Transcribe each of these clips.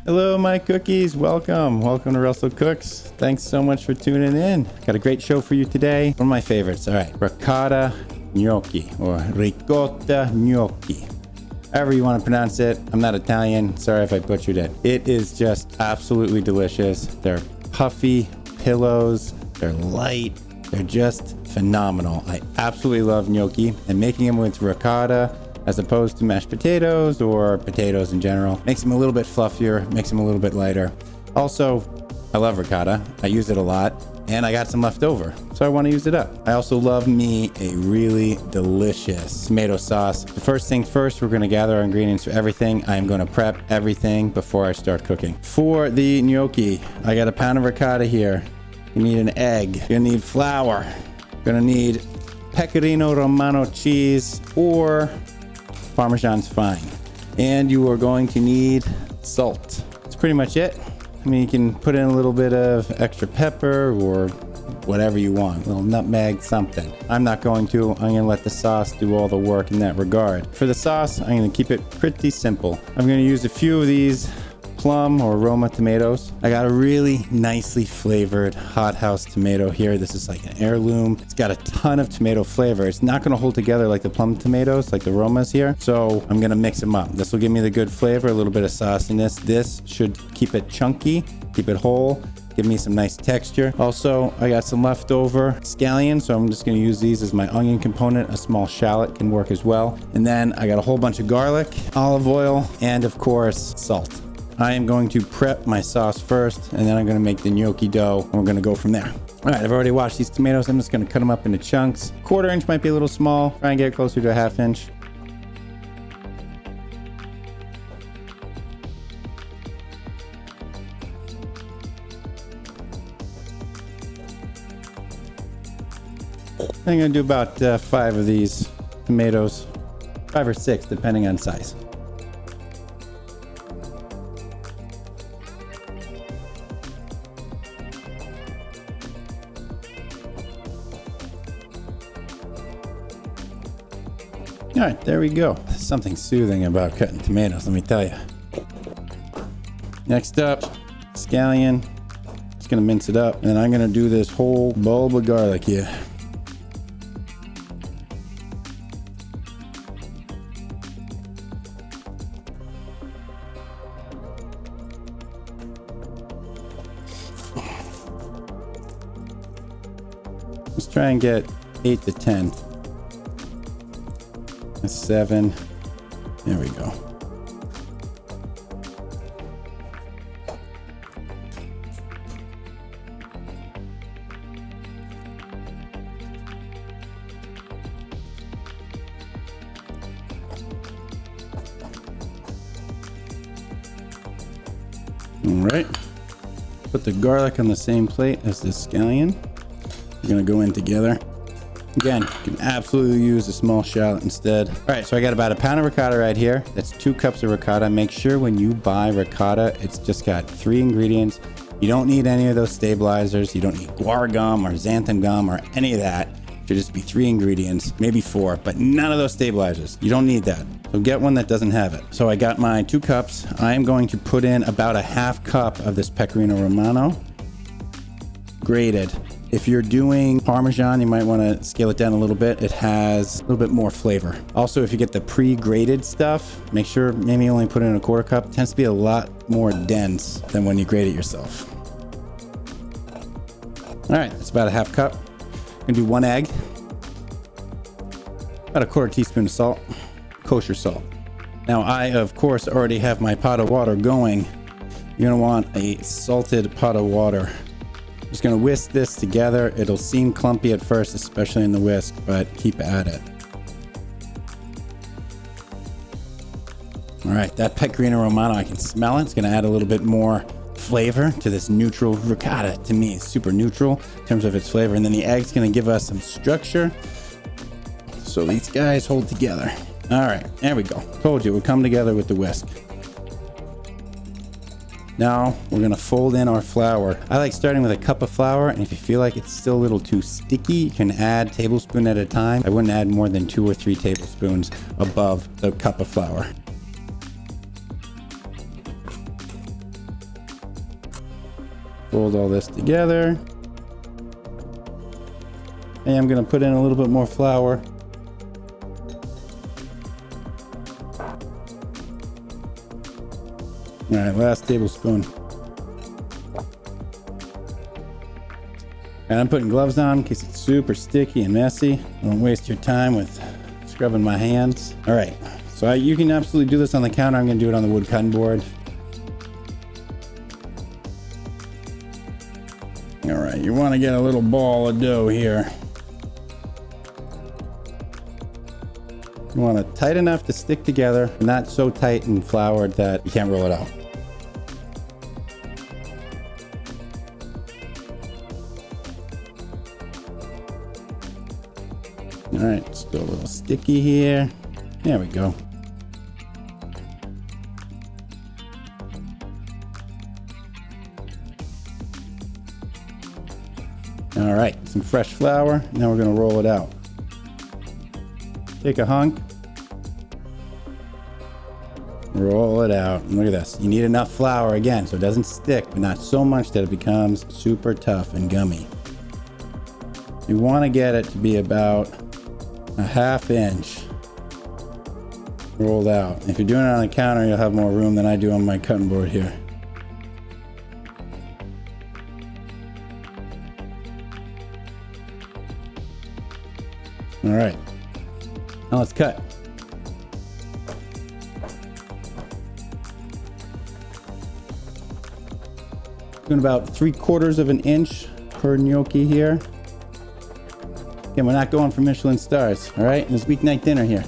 Hello, my cookies. Welcome to Russell Cooks. Thanks so much for tuning in. Got a great show for you today. One of my favorites. All right, ricotta gnocchi or ricotta gnocchi. However you want to pronounce it. I'm not Italian. Sorry if I butchered it. It is just absolutely delicious. They're puffy pillows. They're light. They're just phenomenal. I absolutely love gnocchi, and making them with ricotta as opposed to mashed potatoes or potatoes in general makes them a little bit fluffier, makes them a little bit lighter. Also, I love ricotta. I use it a lot, and I got some left over, so I want to use it up. I also love me a really delicious tomato sauce. The first thing first, we're going to gather our ingredients for everything. I'm going to prep everything before I start cooking. For the gnocchi, I got a pound of ricotta here. You need an egg. You're going to need flour. You're going to need pecorino romano cheese, or Parmesan's fine. And you are going to need salt. That's pretty much it. I mean, you can put in a little bit of extra pepper or whatever you want, a little nutmeg, something. I'm not going to. I'm going to let the sauce do all the work in that regard. For the sauce, I'm going to keep it pretty simple. I'm going to use a few of these plum or Roma tomatoes. I got a really nicely flavored hothouse tomato here. This is like an heirloom. It's got a ton of tomato flavor. It's not going to hold together like the plum tomatoes, like the Romas here. So I'm going to mix them up. This will give me the good flavor, a little bit of sauciness. This should keep it chunky, keep it whole, give me some nice texture. Also, I got some leftover scallions, so I'm just going to use these as my onion component. A small shallot can work as well. And then I got a whole bunch of garlic, olive oil, and of course, salt. I am going to prep my sauce first, and then I'm going to make the gnocchi dough, and we're going to go from there. All right, I've already washed these tomatoes. I'm just going to cut them up into chunks. 1/4 inch might be a little small. Try and get closer to a 1/2 inch. I'm going to do about 5 of these tomatoes, 5 or 6, depending on size. All right, there we go. Something soothing about cutting tomatoes, let me tell you. Next up, scallion. Just gonna mince it up, and I'm gonna do this whole bulb of garlic here. Let's try and get 8 to 10. 7. There we go. All right. Put the garlic on the same plate as the scallion. They're going to go in together. Again, you can absolutely use a small shallot instead. All right, so I got about a pound of ricotta right here. That's 2 cups of ricotta. Make sure when you buy ricotta, it's just got 3 ingredients. You don't need any of those stabilizers. You don't need guar gum or xanthan gum or any of that. It should just be 3 ingredients, maybe 4, but none of those stabilizers. You don't need that. So get one that doesn't have it. So I got my 2 cups. I am going to put in about a 1/2 cup of this pecorino romano, grated. If you're doing Parmesan, you might want to scale it down a little bit. It has a little bit more flavor. Also, if you get the pre-grated stuff, make sure maybe only put in a 1/4 cup. It tends to be a lot more dense than when you grate it yourself. All right, that's about a 1/2 cup. I'm gonna do 1 egg, about a 1/4 teaspoon of salt, kosher salt. Now, I, of course, already have my pot of water going. You're gonna want a salted pot of water. Just gonna whisk this together. It'll seem clumpy at first, especially in the whisk, but keep at it. All right, that pecorino romano, I can smell it. It's gonna add a little bit more flavor to this neutral ricotta. To me, it's super neutral in terms of its flavor. And then the egg's gonna give us some structure. So these guys hold together. All right, there we go. Told you, it would come together with the whisk. Now we're gonna fold in our flour. I like starting with a cup of flour, and if you feel like it's still a little too sticky, you can add tablespoon at a time. I wouldn't add more than 2 or 3 tablespoons above the cup of flour. Fold all this together. And I'm gonna put in a little bit more flour. All right, last tablespoon. And I'm putting gloves on in case it's super sticky and messy. Don't waste your time with scrubbing my hands. All right, so you can absolutely do this on the counter. I'm gonna do it on the wood cutting board. All right, you wanna get a little ball of dough here. You want it tight enough to stick together, not so tight and floured that you can't roll it out. All right, still a little sticky here. There we go. All right, some fresh flour. Now we're gonna roll it out. Take a hunk, roll it out, and look at this. You need enough flour again so it doesn't stick, but not so much that it becomes super tough and gummy. You want to get it to be about a 1/2 inch rolled out. If you're doing it on the counter, you'll have more room than I do on my cutting board here. All right, now let's cut. Doing about 3/4 of an inch per gnocchi here. Again, we're not going for Michelin stars, all right? This weeknight dinner here.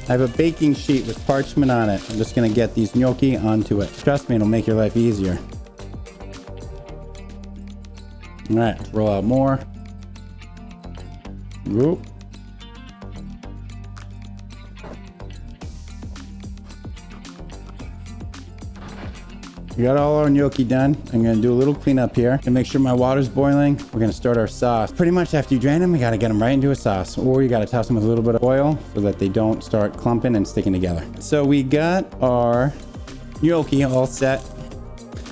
I have a baking sheet with parchment on it. I'm just gonna get these gnocchi onto it. Trust me, it'll make your life easier. All right, let's roll out more. Whoop. We got all our gnocchi done. I'm gonna do a little cleanup here and make sure my water's boiling. We're gonna start our sauce. Pretty much after you drain them, you gotta get them right into a sauce, or you gotta toss them with a little bit of oil so that they don't start clumping and sticking together. So we got our gnocchi all set.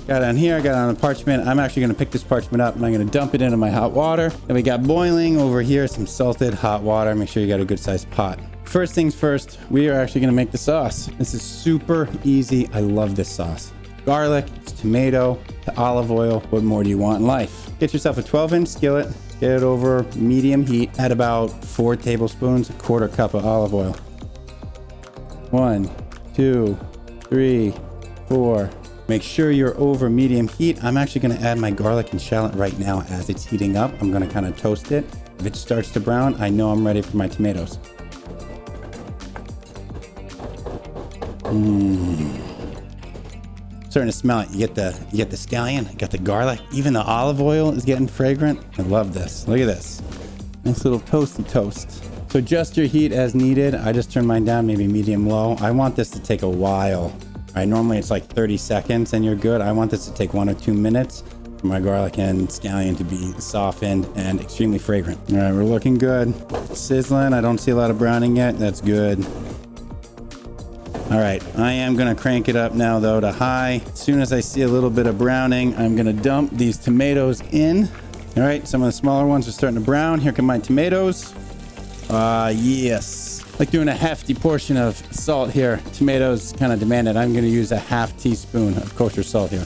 Got it on here, I got it on the parchment. I'm actually gonna pick this parchment up and I'm gonna dump it into my hot water. And we got boiling over here some salted hot water. Make sure you got a good sized pot. First things first, we are actually gonna make the sauce. This is super easy. I love this sauce. Garlic, it's tomato, to olive oil. What more do you want in life? Get yourself a 12-inch skillet, get it over medium heat, add about 4 tablespoons, 1/4 cup of olive oil. 1, 2, 3, 4. Make sure you're over medium heat. I'm actually gonna add my garlic and shallot right now as it's heating up. I'm gonna kind of toast it. If it starts to brown, I know I'm ready for my tomatoes. Starting to smell it. You get the scallion, you got the garlic, even the olive oil is getting fragrant. I love this. Look at this. Nice little toasty toast. So adjust your heat as needed. I just turned mine down, maybe medium low. I want this to take a while. All right, normally it's like 30 seconds and you're good. I want this to take 1 or 2 minutes for my garlic and scallion to be softened and extremely fragrant. All right, we're looking good. Sizzling. I don't see a lot of browning yet. That's good. All right, I am gonna crank it up now though to high. As soon as I see a little bit of browning, I'm gonna dump these tomatoes in. All right, some of the smaller ones are starting to brown. Here come my tomatoes. Yes. Like doing a hefty portion of salt here. Tomatoes kind of demand it. I'm gonna use a 1/2 teaspoon of kosher salt here.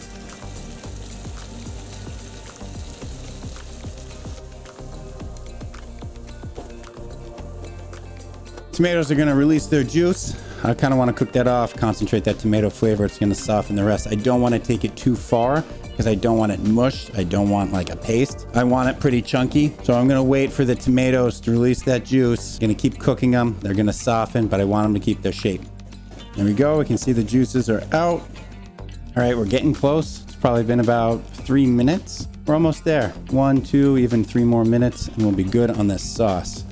Tomatoes are gonna release their juice. I kind of want to cook that off, concentrate that tomato flavor. It's going to soften the rest. I don't want to take it too far because I don't want it mushed. I don't want like a paste. I want it pretty chunky. So I'm going to wait for the tomatoes to release that juice. Going to keep cooking them. They're going to soften, but I want them to keep their shape. There we go. We can see the juices are out. All right, we're getting close. It's probably been about 3 minutes. We're almost there. 1, 2, even 3 more minutes, and we'll be good on this sauce.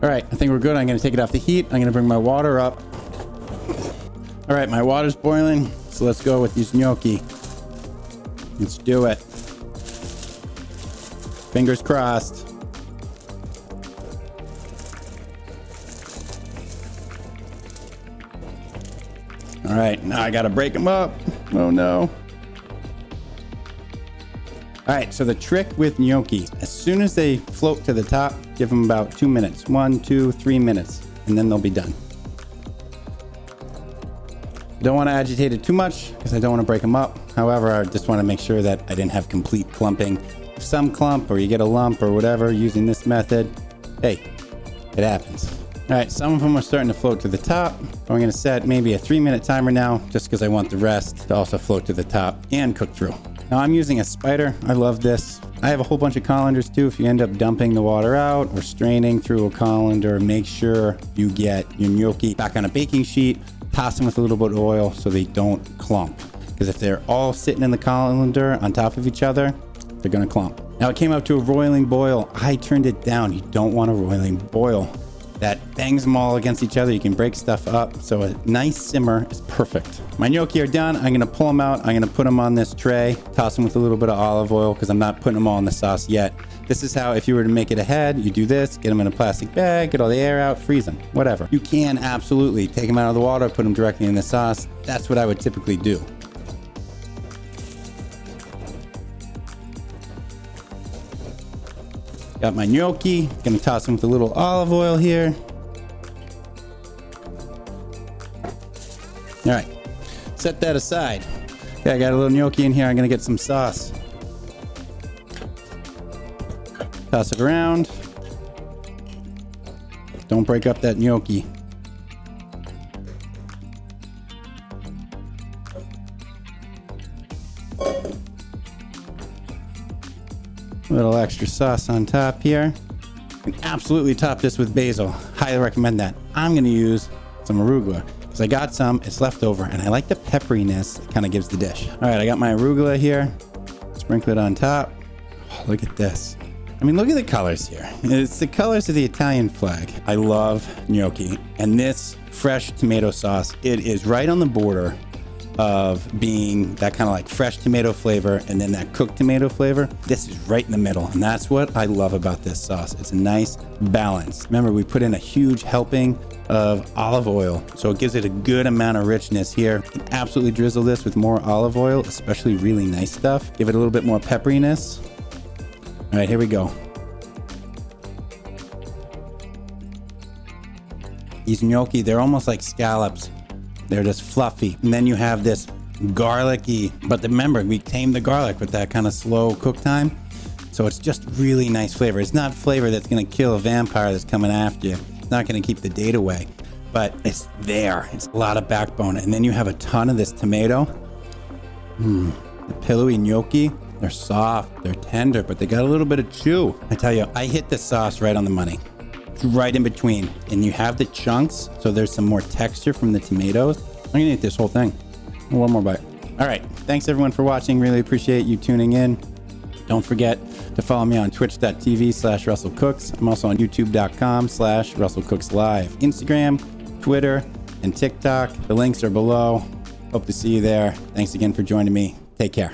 All right, I think we're good. I'm gonna take it off the heat. I'm gonna bring my water up. All right, my water's boiling. So let's go with these gnocchi. Let's do it. Fingers crossed. All right, now I gotta break them up. Oh no. All right, so the trick with gnocchi, as soon as they float to the top, give them about 2 minutes. 1, 2, 3 minutes, and then they'll be done. Don't want to agitate it too much because I don't want to break them up. However, I just want to make sure that I didn't have complete clumping. If some clump or you get a lump or whatever using this method, hey, it happens. All right, some of them are starting to float to the top. I'm going to set maybe a 3-minute timer now just because I want the rest to also float to the top and cook through. Now I'm using a spider. I love this. I have a whole bunch of colanders too. If you end up dumping the water out or straining through a colander, make sure you get your gnocchi back on a baking sheet, toss them with a little bit of oil so they don't clump. Because if they're all sitting in the colander on top of each other, they're gonna clump. Now it came up to a roiling boil. I turned it down. You don't want a roiling boil. That bangs them all against each other. You can break stuff up. So a nice simmer is perfect. My gnocchi are done. I'm gonna pull them out. I'm gonna put them on this tray, toss them with a little bit of olive oil because I'm not putting them all in the sauce yet. This is how, if you were to make it ahead, you do this, get them in a plastic bag, get all the air out, freeze them, whatever. You can absolutely take them out of the water, put them directly in the sauce. That's what I would typically do. Got my gnocchi, gonna toss them with a little olive oil here. All right, set that aside. Okay, I got a little gnocchi in here. I'm gonna get some sauce. Toss it around. Don't break up that gnocchi. A little extra sauce on top here. You can absolutely top this with basil. Highly recommend that. I'm going to use some arugula because I got some. It's left over, and I like the pepperiness it kind of gives the dish. All right, I got my arugula here. Sprinkle it on top. Oh, look at this. I mean, look at the colors here. It's the colors of the Italian flag. I love gnocchi, and this fresh tomato sauce, it is right on the border of being that kind of like fresh tomato flavor and then that cooked tomato flavor. This is right in the middle, and that's what I love about this sauce. It's a nice balance. Remember, we put in a huge helping of olive oil, so it gives it a good amount of richness here. You can absolutely drizzle this with more olive oil, especially really nice stuff. Give it a little bit more pepperiness. All right, here we go. These gnocchi, they're almost like scallops. They're just fluffy. And then you have this garlicky, but remember, we tamed the garlic with that kind of slow cook time. So it's just really nice flavor. It's not flavor that's gonna kill a vampire that's coming after you. It's not gonna keep the date away, but it's there. It's a lot of backbone. And then you have a ton of this tomato. The pillowy gnocchi, they're soft, they're tender, but they got a little bit of chew. I tell you, I hit the sauce right on the money. Right in between, and you have the chunks, so there's some more texture from the tomatoes. I'm gonna eat this whole thing. One more bite. All right, thanks everyone for watching. Really appreciate you tuning in. Don't forget to follow me on twitch.tv/RussellCooks. I'm also on youtube.com/RussellCooksLive, Instagram, Twitter, and TikTok. The links are below. Hope to see you there. Thanks again for joining me. Take care.